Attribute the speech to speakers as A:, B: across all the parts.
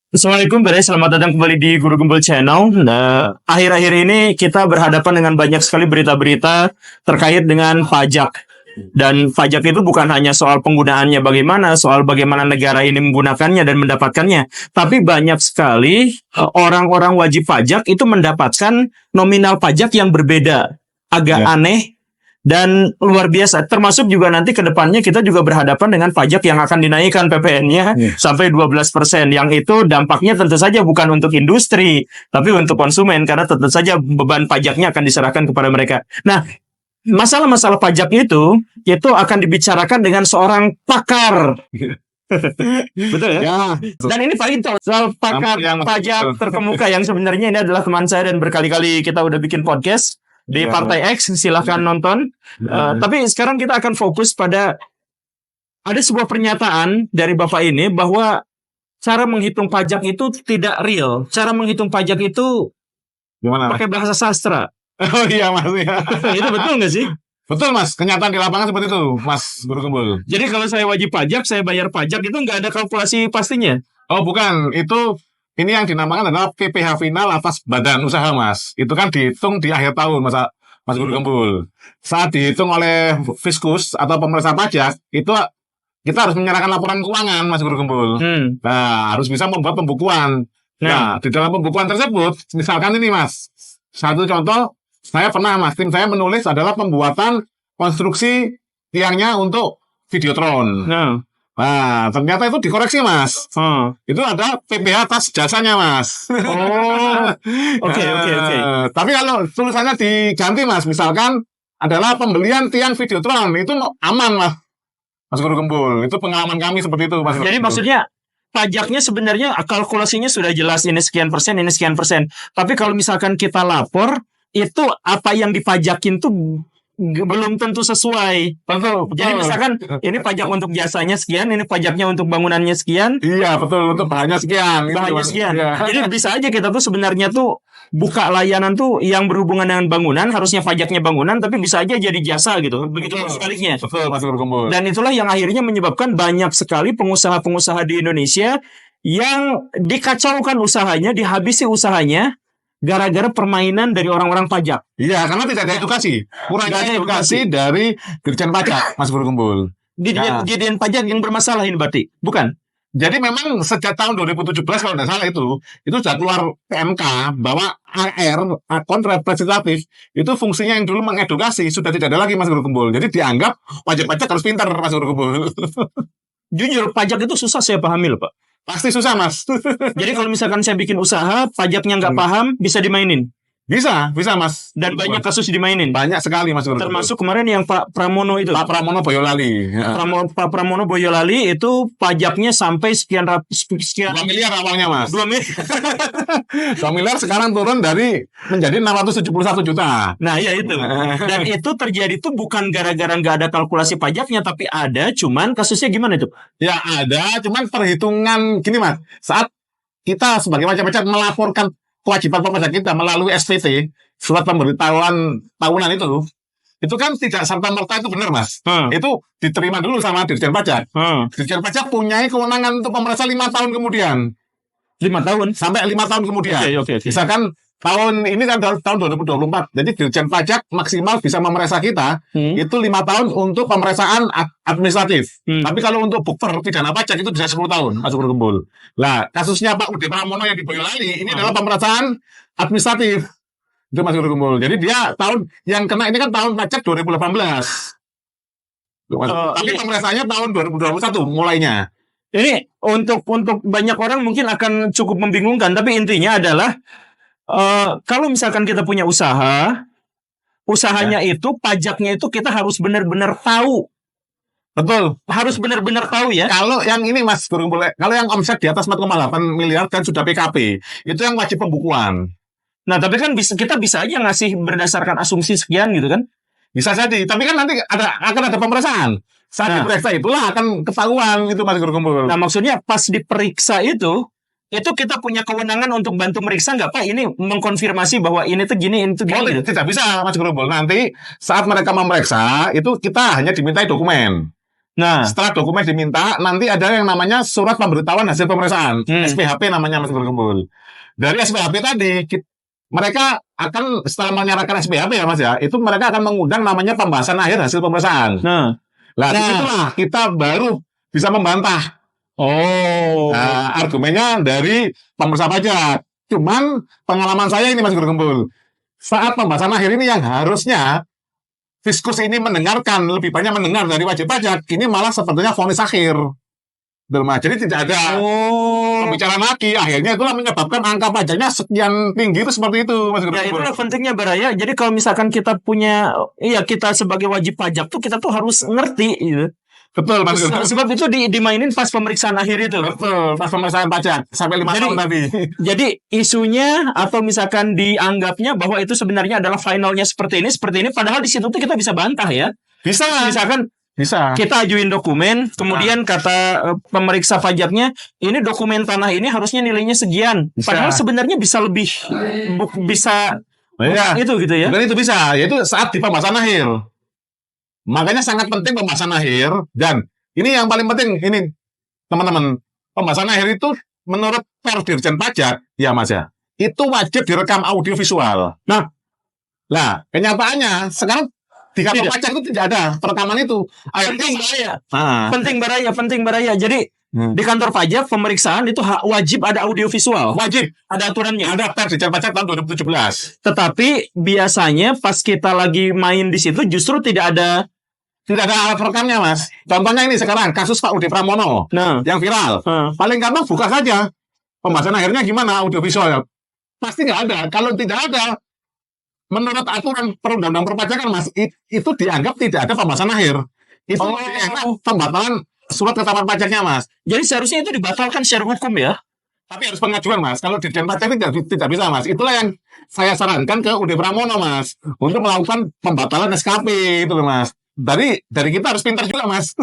A: Assalamualaikum, selamat datang kembali di Guru Gembul Channel. Nah, akhir-akhir ini kita berhadapan dengan banyak sekali berita-berita terkait dengan pajak. Dan pajak itu bukan hanya soal penggunaannya bagaimana, soal bagaimana negara ini menggunakannya dan mendapatkannya. Tapi banyak sekali orang-orang wajib pajak itu mendapatkan nominal pajak yang berbeda. Agak aneh dan luar biasa. Termasuk juga nanti ke depannya kita juga berhadapan dengan pajak yang akan dinaikkan PPN-nya sampai 12%. Yang itu dampaknya tentu saja bukan untuk industri, tapi untuk konsumen. Karena tentu saja beban pajaknya akan diserahkan kepada mereka. Nah, masalah-masalah pajak itu akan dibicarakan dengan seorang pakar. Betul ya? Dan ini Pak Ito, soal pakar pajak terkemuka yang sebenarnya ini adalah teman saya dan berkali-kali kita udah bikin podcast di Partai X, silahkan nonton. Tapi sekarang kita akan fokus pada ada sebuah pernyataan dari Bapak ini bahwa cara menghitung pajak itu tidak real. Cara menghitung pajak itu
B: gimana,
A: pakai bahasa sastra.
B: Oh iya Mas ya.
A: Itu betul nggak sih?
B: Betul Mas, kenyataan di lapangan seperti itu Mas Guru Gembul.
A: Jadi kalau saya wajib pajak, saya bayar pajak itu nggak ada kalkulasi pastinya?
B: Oh bukan, ini yang dinamakan adalah PPh final atas badan usaha Mas. Itu kan dihitung di akhir tahun Mas Guru Gembul. Saat dihitung oleh Fiskus atau pemeriksa pajak, itu kita harus menyerahkan laporan keuangan Mas Guru Gembul. Nah, harus bisa membuat pembukuan. Nah, di dalam pembukuan tersebut, misalkan ini Mas, satu contoh, saya pernah Mas, tim saya menulis adalah pembuatan konstruksi tiangnya untuk Videotron. Nah, ternyata itu dikoreksi Mas. Itu ada PPh atas jasanya Mas.
A: Oke.
B: Tapi kalau tulisannya diganti Mas, misalkan adalah pembelian tiang Videotron, itu aman Mas Guru Gembul. Itu pengalaman kami seperti itu Mas.
A: Jadi maksudnya pajaknya sebenarnya kalkulasinya sudah jelas, ini sekian persen, ini sekian persen. Tapi kalau misalkan kita lapor, itu apa yang dipajakin tuh belum tentu sesuai.
B: Betul.
A: Jadi misalkan ini pajak untuk jasanya sekian, ini pajaknya untuk bangunannya sekian.
B: Iya betul, untuk bahannya sekian.
A: Ya. Jadi bisa aja kita tuh sebenarnya tuh buka layanan tuh yang berhubungan dengan bangunan, harusnya pajaknya bangunan, tapi bisa aja jadi jasa gitu. Begitu sebaliknya.
B: Betul Mas Guru Gembul.
A: Dan itulah yang akhirnya menyebabkan banyak sekali pengusaha-pengusaha di Indonesia yang dikacaukan usahanya, dihabisi usahanya gara-gara permainan dari orang-orang pajak.
B: Iya, karena tidak ada edukasi. Kurangnya edukasi dari Dirjen Pajak, Mas Guru Gembul.
A: Dirjen Pajak yang bermasalah ini berarti? Bukan?
B: Jadi memang sejak tahun 2017 kalau tidak salah itu sudah keluar PMK bahwa AR, akun representatif, itu fungsinya yang dulu mengedukasi, sudah tidak ada lagi Mas Guru Gembul. Jadi dianggap wajib pajak harus pintar Mas Guru Gembul.
A: Jujur, pajak itu susah saya pahami loh Pak.
B: Pasti susah Mas.
A: Jadi kalau misalkan saya bikin usaha, pajaknya nggak paham, bisa dimainin?
B: Bisa Mas.
A: Dan banyak kasus dimainin?
B: Banyak sekali Mas.
A: Termasuk kemarin yang Pak Pramono itu.
B: Pak Pramono Boyolali.
A: Pak Pramono Boyolali itu pajaknya sampai sekian
B: 2 miliar awalnya Mas.
A: 2 miliar.
B: 2 miliar sekarang turun menjadi 671 juta.
A: Nah ya itu. Dan itu terjadi tuh bukan gara-gara nggak ada kalkulasi pajaknya, tapi ada, cuman kasusnya gimana itu?
B: Ya ada, cuman perhitungan gini Mas. Saat kita sebagai wajib pajak melaporkan kewajiban pajak kita melalui SPT, surat pemberitahuan tahunan itu kan tidak serta-merta itu benar Mas. Itu diterima dulu sama Dirjen Pajak. Dirjen Pajak punya kewenangan untuk memeriksa 5 tahun kemudian.
A: 5 tahun?
B: Sampai 5 tahun kemudian.
A: Okay.
B: Misalkan tahun ini kan tahun 2024. Jadi Dirjen Pajak maksimal bisa memeriksa kita itu 5 tahun untuk pemeriksaan administratif. Tapi kalau untuk bukper pidana pajak itu bisa 10 tahun Mas Guru Gembul. Nah, kasusnya Pak Ude Pramono yang di Boyolali ini adalah pemeriksaan administratif. Itu Mas Guru Gembul. Jadi dia tahun yang kena ini kan tahun pajak 2018. Tapi pemeriksaannya tahun 2021 mulainya.
A: Ini untuk banyak orang mungkin akan cukup membingungkan, tapi intinya adalah kalau misalkan kita punya usahanya itu pajaknya itu kita harus benar-benar tahu.
B: Betul,
A: harus benar-benar tahu ya.
B: Kalau yang ini Mas Guru Gembul, kalau yang omset di atas 4,8 miliar dan sudah PKP, itu yang wajib pembukuan.
A: Nah, tapi kan kita bisa aja ngasih berdasarkan asumsi sekian gitu kan?
B: Bisa jadi, tapi kan nanti akan ada pemeriksaan. Saat diperiksa itulah akan ketahuan itu Mas Guru Gembul.
A: Nah, maksudnya pas diperiksa itu kita punya kewenangan untuk bantu meriksa nggak Pak? Ini mengkonfirmasi bahwa ini tuh gini, ini tuh gini.
B: Gitu. Tidak bisa Mas Guru Gembul. Nanti saat mereka memeriksa itu kita hanya dimintai dokumen.
A: Nah,
B: Setelah dokumen diminta, nanti ada yang namanya surat pemberitahuan hasil pemeriksaan, SPHP namanya Mas Guru. Dari SPHP tadi, mereka akan setelah menyerahkan SPHP ya Mas ya, itu mereka akan mengundang namanya pembahasan akhir hasil pemeriksaan.
A: nah,
B: Nah, disitulah kita baru bisa membantah argumennya dari pemeriksa pajak. Cuman pengalaman saya ini Mas Guru, saat pembahasan akhir ini yang harusnya Fiskus ini mendengarkan, lebih banyak mendengar dari wajib pajak, ini malah sepertinya vonis akhir. Jadi tidak ada pembicaraan lagi. Akhirnya itulah menyebabkan angka pajaknya sekian tinggi itu seperti itu, Mas Guru.
A: Ya itulah pentingnya Baraya. Jadi kalau misalkan kita punya, kita sebagai wajib pajak tuh kita tuh harus ngerti gitu.
B: Betul, Mas Guru.
A: Sebab itu dimainin pas pemeriksaan akhir itu.
B: Betul, pas pemeriksaan pajak sampai 5 tahun tadi.
A: Jadi isunya atau misalkan dianggapnya bahwa itu sebenarnya adalah finalnya seperti ini, padahal di situ tuh kita bisa bantah ya.
B: Bisa.
A: Misalkan
B: Bisa.
A: kita ajuin dokumen, kemudian kata pemeriksa pajaknya, ini dokumen tanah ini harusnya nilainya sekian.
B: Bisa.
A: Padahal sebenarnya bisa lebih, bisa itu gitu ya.
B: Bukan itu bisa, yaitu saat di pembahasan akhir. Makanya sangat penting pembahasan akhir, dan ini yang paling penting, ini teman-teman, pembahasan akhir itu menurut Per Dirjen Pajak, ya Mas ya, itu wajib direkam audio visual. Nah, kenyataannya sekarang di kantor pajak itu tidak ada perekaman itu.
A: Penting Baraya. Jadi di kantor pajak pemeriksaan itu wajib ada audio visual.
B: Wajib.
A: Ada aturannya.
B: Ada Per Dirjen Pajak tahun 2017.
A: Tetapi biasanya pas kita lagi main di situ justru tidak ada
B: alat rekamnya, Mas. Contohnya ini sekarang kasus Pak Udi Pramono yang viral. Paling gampang buka saja. Pembahasan akhirnya gimana audio visual? Pasti nggak ada. Kalau tidak ada, menurut aturan perundang-undang perpajakan, Mas, itu dianggap tidak ada pembahasan akhir. Itu pembatalan surat ketetapan pajaknya, Mas.
A: Jadi seharusnya itu dibatalkan secara hukum ya.
B: Tapi harus pengajuan, Mas. Kalau Dirjen Pajak tidak bisa, Mas. Itulah yang saya sarankan ke Udi Pramono, Mas, untuk melakukan pembatalan SKP itu loh, Mas. Dari kita harus pintar juga, Mas.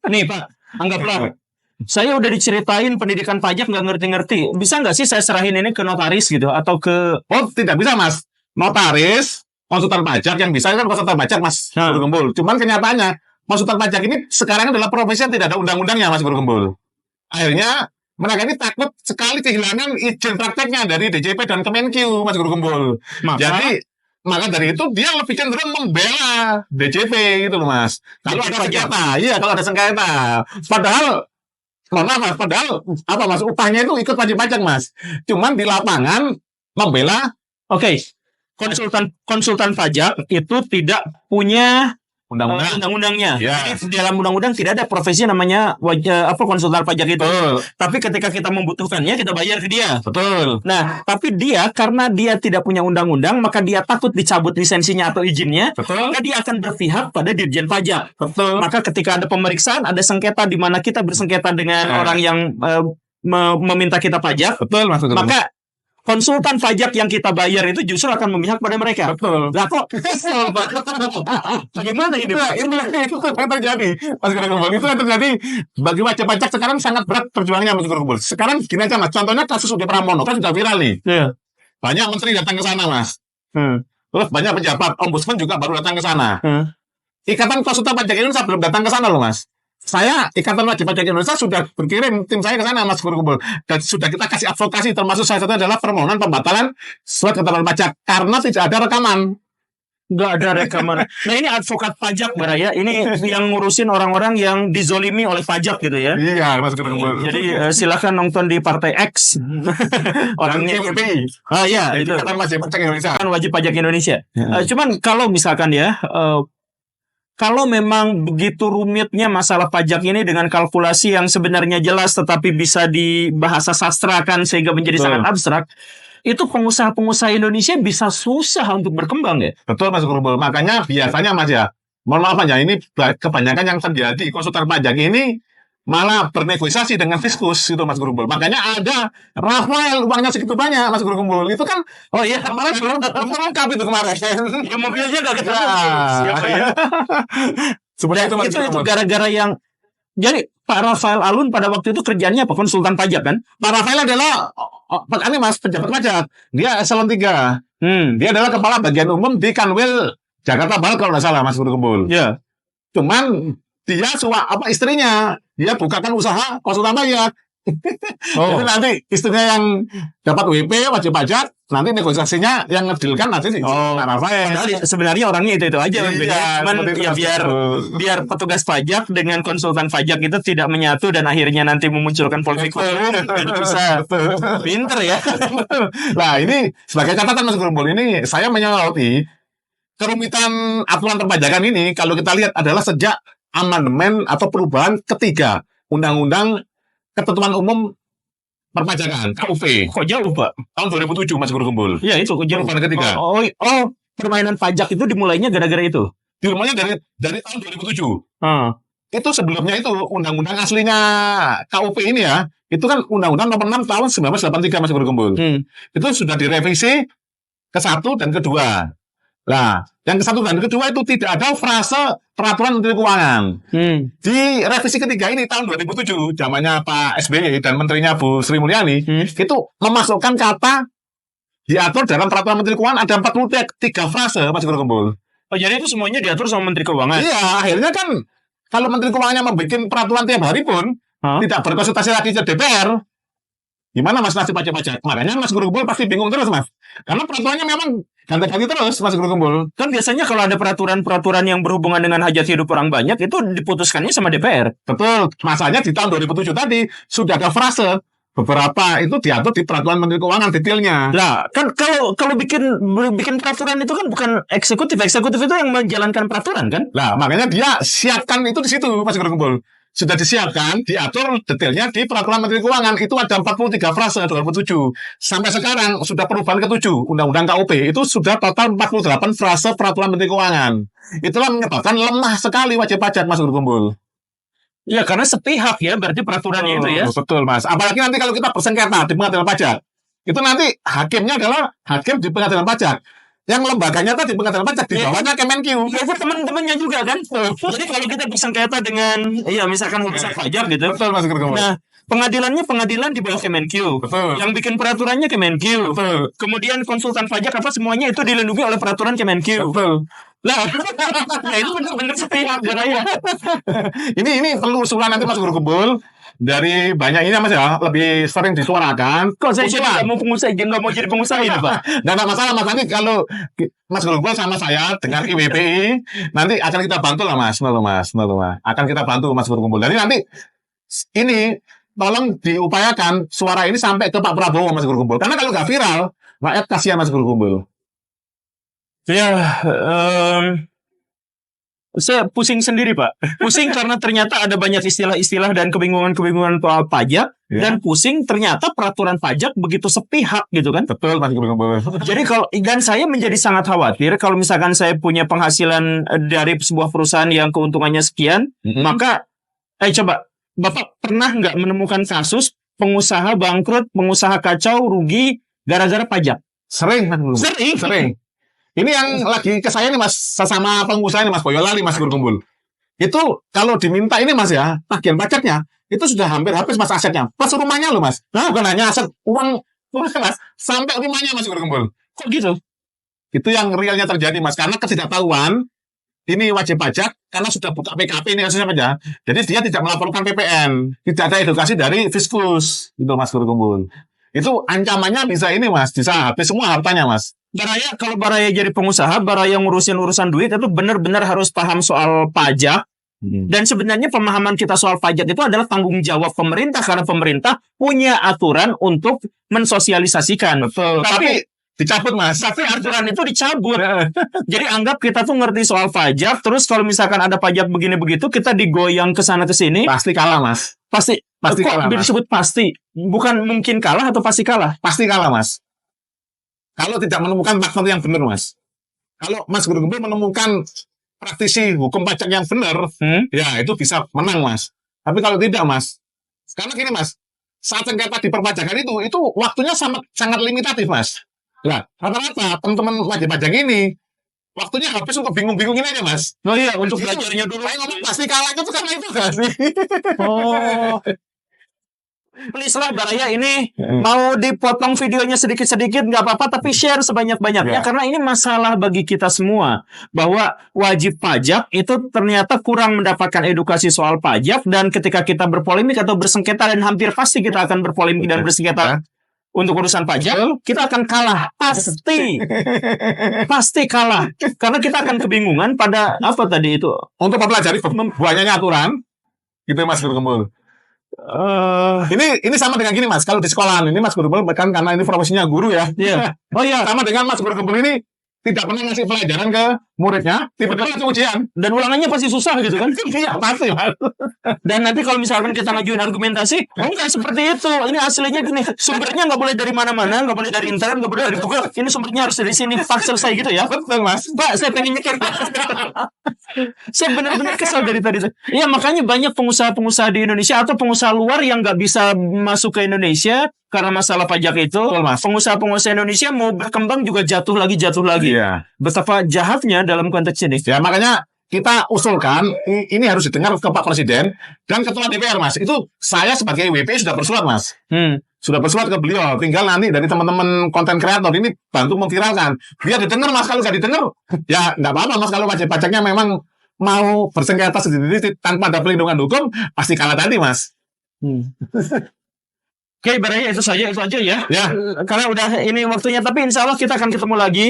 A: Nih, Pak, anggaplah saya udah diceritain pendidikan pajak nggak ngerti-ngerti. Bisa nggak sih saya serahin ini ke notaris gitu atau ke?
B: Oh, tidak bisa, Mas. Notaris, konsultan pajak yang bisa kan konsultan pajak, Mas Guru Gembul. Cuman kenyataannya konsultan pajak ini sekarang adalah profesi yang tidak ada undang-undangnya, Mas Guru Gembul. Akhirnya mereka ini takut sekali kehilangan izin prakteknya dari DJP dan Kemenkyu, Mas Guru Gembul. Maka dari itu dia lebih cenderung membela DJP gitu loh, Mas. Kalau ada sengketa, kalau ada sengketa. Padahal apa, Mas, upahnya itu ikut wajib pajak, Mas. Cuman di lapangan membela.
A: Konsultan pajak itu tidak punya undang-undangnya. Jadi di dalam undang-undang tidak ada profesi namanya konsultan pajak itu. Tapi ketika kita membutuhkannya kita bayar ke dia.
B: Betul.
A: Nah, tapi dia karena dia tidak punya undang-undang, maka dia takut dicabut lisensinya atau izinnya. Maka dia akan berpihak pada Dirjen Pajak.
B: Betul.
A: Maka ketika ada pemeriksaan, ada sengketa di mana kita bersengketa dengan orang yang meminta kita pajak.
B: Betul, Mas.
A: Maka konsultan pajak yang kita bayar itu justru akan memihak pada mereka.
B: Betul.
A: Lah kok kesel, Pak? Bagaimana ini?
B: Itu yang terjadi, Mas Guru Gembul. Itu yang terjadi bagi wajib pajak sekarang sangat berat perjuangannya, Mas Guru Gembul. Sekarang gini aja, Mas. Contohnya kasus Udi Pramono kan sudah viral nih. Banyak menteri datang ke sana, Mas. Terus banyak pejabat, ombudsman juga baru datang ke sana. Ikatan Konsultan Pajak Indonesia belum datang ke sana loh, Mas. Saya, Ikatan Wajib Pajak Indonesia, sudah berkirim tim saya ke sana, Mas Guru Gembul. Dan sudah kita kasih advokasi, termasuk salah satunya adalah permohonan pembatalan surat ketetapan pajak. Karena tidak ada rekaman.
A: Nggak ada rekaman. Nah, ini advokat pajak, Baraya. Ini yang ngurusin orang-orang yang dizolimi oleh pajak gitu ya.
B: Iya, Mas Guru Gembul.
A: Jadi silakan nonton di Partai X. Orangnya
B: KPI.
A: Itu
B: Ikatan Wajib Pajak Indonesia.
A: Kan wajib pajak Indonesia. Cuman kalau misalkan ya, kalau memang begitu rumitnya masalah pajak ini dengan kalkulasi yang sebenarnya jelas tetapi bisa dibahasa sastrakan sehingga menjadi sangat abstrak, itu pengusaha-pengusaha Indonesia bisa susah untuk berkembang ya.
B: Betul, Mas Guru Gembul. Makanya biasanya, Mas ya, mohon maaf aja, ini kebanyakan yang terjadi konsultan pajak ini malah bernegosiasi dengan Fiskus itu, Mas Guru Gembul. Makanya ada Rafael uangnya segitu banyak, Mas Guru Gembul. Itu kan kemarin belum lengkap itu kemarin.
A: Ya mobilnya nggak ketemu. Siapa ya?
B: Sebenarnya itu, Mas Guru
A: itu
B: Gembul.
A: gara-gara yang jadi Pak Rafael Alun pada waktu itu kerjanya apa? Konsultan pajak kan?
B: Pak Rafael adalah Mas, pejabat pajak. Dia eselon 3. Dia adalah kepala bagian umum di Kanwil Jakarta Barat kalau nggak salah, Mas Guru Gembul.
A: Ya.
B: Cuman dia istrinya dia bukakan usaha konsultan pajak.
A: Oh.
B: Jadi nanti istrinya yang dapat WP wajib pajak, nanti negosiasinya yang ngedilkan nanti si Pak Rafael.
A: Padahal sebenarnya orangnya itu aja.
B: Iya,
A: Cuman
B: seperti itu,
A: ya
B: Mas.
A: biar petugas pajak dengan konsultan pajak itu tidak menyatu dan akhirnya nanti memunculkan polemik hukum. Bisa pinter ya.
B: Nah, ini sebagai catatan Mas Gerumbul, ini saya menyoroti kerumitan aturan perpajakan ini kalau kita lihat adalah sejak amandemen atau perubahan ketiga Undang-Undang Ketentuan Umum Perpajakan KUP
A: Kok jauh, Pak?
B: tahun 2007 Mas Gerumbul.
A: Iya, itu kok jauh.
B: Perubahan ketiga.
A: Permainan pajak itu dimulainya gara-gara itu.
B: Dimulainya dari tahun 2007.
A: Ah.
B: Itu sebelumnya itu undang-undang aslinya KUP ini ya, itu kan Undang-Undang Nomor 6 tahun 1983 Mas Gerumbul. Itu sudah direvisi ke satu dan kedua. Nah, yang ke satu dan kedua itu tidak ada frase peraturan Menteri Keuangan. Di revisi ketiga ini tahun 2007, zamannya Pak SBY dan menterinya Bu Sri Mulyani, itu memasukkan kata diatur dalam peraturan Menteri Keuangan ada 43 frase Mas Gerumbul.
A: Oh, jadi itu semuanya diatur sama Menteri Keuangan.
B: Iya, akhirnya kan kalau Menteri Keuangannya membuat peraturan tiap hari pun tidak berkonsultasi lagi ke DPR. Gimana Mas nasib pajak-pajak? Makanya Mas Gerumbul pasti bingung terus Mas. Karena peraturannya memang ganti-ganti terus Mas Gerumbul.
A: Kan biasanya kalau ada peraturan-peraturan yang berhubungan dengan hajat hidup orang banyak itu diputuskannya sama DPR.
B: Betul. Masanya di tahun 2007 tadi sudah ada frase beberapa itu diatur di peraturan Menteri Keuangan detailnya.
A: Nah, kan kalau bikin peraturan itu kan bukan eksekutif. Eksekutif itu yang menjalankan peraturan kan?
B: Nah, makanya dia siapkan itu di situ Mas Gerumbul. Sudah disiapkan, diatur detailnya di peraturan Menteri Keuangan. Itu ada 43 frase 2007. Sampai sekarang sudah perubahan ke-7 Undang-Undang KUP. Itu sudah total 48 frase peraturan Menteri Keuangan. Itulah menyebabkan lemah sekali wajib pajak Mas Gerumbul.
A: Ya, karena sepihak ya berarti peraturannya itu ya.
B: Betul Mas. Apalagi nanti kalau kita bersengketa di pengadilan pajak. Itu nanti hakimnya adalah hakim di pengadilan pajak. Yang lembaganya tadi pengadilan pajak di bawahnya Kemenq.
A: Ya, itu teman-temannya juga kan. Jadi kalau kita bersengketa dengan misalkan urusan pajak gitu.
B: Betul Mas Gerumbul.
A: Nah, pengadilan di bawah Kemenq.
B: Betul.
A: Yang bikin peraturannya Kemenq.
B: Betul.
A: Kemudian konsultan pajak apa semuanya itu dilindungi oleh peraturan Kemenq.
B: Betul.
A: Lah, nah itu benar-benar sepihak ya.
B: Ini perlu usulan nanti Mas Gerumbul. Dari banyak ini Mas ya, lebih sering disuarakan.
A: Kok saya jadi nggak mau jadi pengusaha ini Pak?
B: Nggak masalah Mas, nanti kalau Mas Gerumbul sama saya dengan IWPI, nanti akan kita bantu lah Mas. Akan kita bantu Mas Gerumbul. Jadi nanti ini tolong diupayakan suara ini sampai ke Pak Prabowo Mas Gerumbul. Karena kalau nggak viral, rakyat kasihan Mas Gerumbul.
A: Ya, saya pusing sendiri Pak. Pusing karena ternyata ada banyak istilah-istilah dan kebingungan-kebingungan soal pajak. Dan pusing ternyata peraturan pajak begitu sepihak gitu kan.
B: Betul Mas Gerumbul.
A: Jadi dan saya menjadi sangat khawatir kalau misalkan saya punya penghasilan dari sebuah perusahaan yang keuntungannya sekian, maka coba Bapak pernah nggak menemukan kasus pengusaha bangkrut, pengusaha kacau, rugi gara-gara pajak?
B: Sering Mas Gerumbul. Sering. Ini yang lagi ke saya nih Mas, sesama pengusaha ini Mas Boyolali Mas Gerumbul. Itu kalau diminta ini Mas ya, tagihan pajaknya, itu sudah hampir habis Mas asetnya. Plus rumahnya loh Mas. Nah, bukan hanya aset, uang Mas, sampai rumahnya Mas Gerumbul.
A: Kok gitu?
B: Itu yang realnya terjadi Mas, karena ketidaktahuan ini wajib pajak karena sudah buka PKP ini kasusnya aja. Jadi dia tidak melaporkan PPN, tidak ada edukasi dari Fiskus, gitu Mas Gerumbul. Itu ancamannya bisa ini Mas, bisa habis semua hartanya Mas.
A: Kalau Baraya jadi pengusaha, Baraya ngurusin urusan duit itu benar-benar harus paham soal pajak. Dan sebenarnya pemahaman kita soal pajak itu adalah tanggung jawab pemerintah karena pemerintah punya aturan untuk mensosialisasikan.
B: Betul. Tapi dicabut Mas.
A: Tapi aturan itu dicabut. Jadi anggap kita tuh ngerti soal pajak, terus kalau misalkan ada pajak begini begitu kita digoyang ke sana ke sini.
B: Pasti kalah Mas.
A: Pasti kalah. Kok disebut pasti? Bukan mungkin kalah atau pasti kalah?
B: Pasti kalah Mas. Kalau tidak menemukan partner yang benar Mas. Kalau Mas Gerumbul menemukan praktisi hukum pajak yang benar, ya itu bisa menang Mas. Tapi kalau tidak Mas, karena gini Mas, saat sengketa di perpajakan itu waktunya sangat limitatif Mas. Nah, rata-rata teman-teman wajib pajak ini waktunya habis untuk bingung-bingungin aja Mas.
A: Oh iya, untuk belajarnya dulu.
B: Saya ngomong pasti kalah itu karena itu gak sih?
A: Oh. Please lah Baraya ini mau dipotong videonya sedikit-sedikit nggak apa-apa, tapi share sebanyak-banyaknya karena ini masalah bagi kita semua bahwa wajib pajak itu ternyata kurang mendapatkan edukasi soal pajak, dan ketika kita berpolemik atau bersengketa, dan hampir pasti kita akan berpolemik dan bersengketa untuk urusan pajak, kita akan kalah, pasti kalah, karena kita akan kebingungan pada apa tadi itu.
B: Untuk mempelajari banyaknya aturan, gitu Mas Guru Gembul. Ini sama dengan gini Mas, kalau di sekolahan ini Mas Guru Gembul kan karena ini profesinya guru ya.
A: Iya. Oh iya.
B: Sama dengan Mas Guru Gembul ini tidak pernah ngasih pelajaran ke muridnya, tiba-tiba langsung ujian.
A: Dan ulangannya pasti susah gitu kan.
B: Iya, pasti Mas.
A: Dan nanti kalau misalkan kita ngajuin argumentasi, enggak seperti itu. Ini aslinya gini, sumbernya nggak boleh dari mana-mana, nggak boleh dari internet, nggak boleh dari Google. Ini sumbernya harus dari sini. Pak, selesai gitu ya.
B: Betul Mas.
A: Pak, saya pengen nyeker. Saya benar-benar kesal dari tadi. Iya, makanya banyak pengusaha-pengusaha di Indonesia atau pengusaha luar yang nggak bisa masuk ke Indonesia karena masalah pajak itu.
B: Betul, Mas.
A: Pengusaha-pengusaha Indonesia mau berkembang juga jatuh lagi.
B: Iya.
A: Betapa jahatnya dalam konteks ini.
B: Ya makanya kita usulkan ini harus didengar ke Pak Presiden dan Ketua DPR Mas. Itu saya sebagai WP sudah bersurat Mas. Sudah bersurat ke beliau. Tinggal nanti dari teman-teman konten kreator ini bantu memviralkan. Biar didengar Mas. Kalau nggak didengar ya nggak apa-apa Mas. Kalau wajib pajaknya memang mau bersengketa sendiri tanpa ada perlindungan hukum pasti kalah tadi Mas.
A: Oke, Baraya itu aja ya.
B: Ya.
A: Karena udah ini waktunya, tapi insya Allah kita akan ketemu lagi.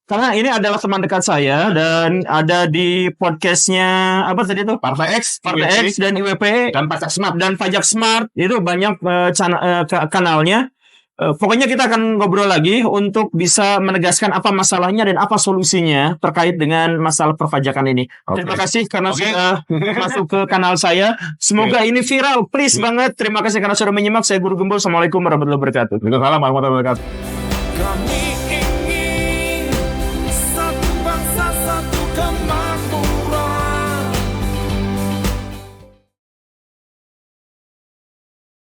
A: Karena ini adalah teman dekat saya dan ada di podcastnya apa tadi itu?
B: Partai X
A: dan IWP
B: dan Pajak Smart.
A: Dan Pajak Smart itu banyak kanalnya. Pokoknya kita akan ngobrol lagi untuk bisa menegaskan apa masalahnya dan apa solusinya terkait dengan masalah perpajakan ini. Terima kasih karena sudah masuk ke kanal saya. Semoga ini viral. Please banget. Terima kasih karena sudah menyimak. Saya Guru Gembul. Assalamualaikum warahmatullahi wabarakatuh.
B: Waalaikumsalam warahmatullahi wabarakatuh.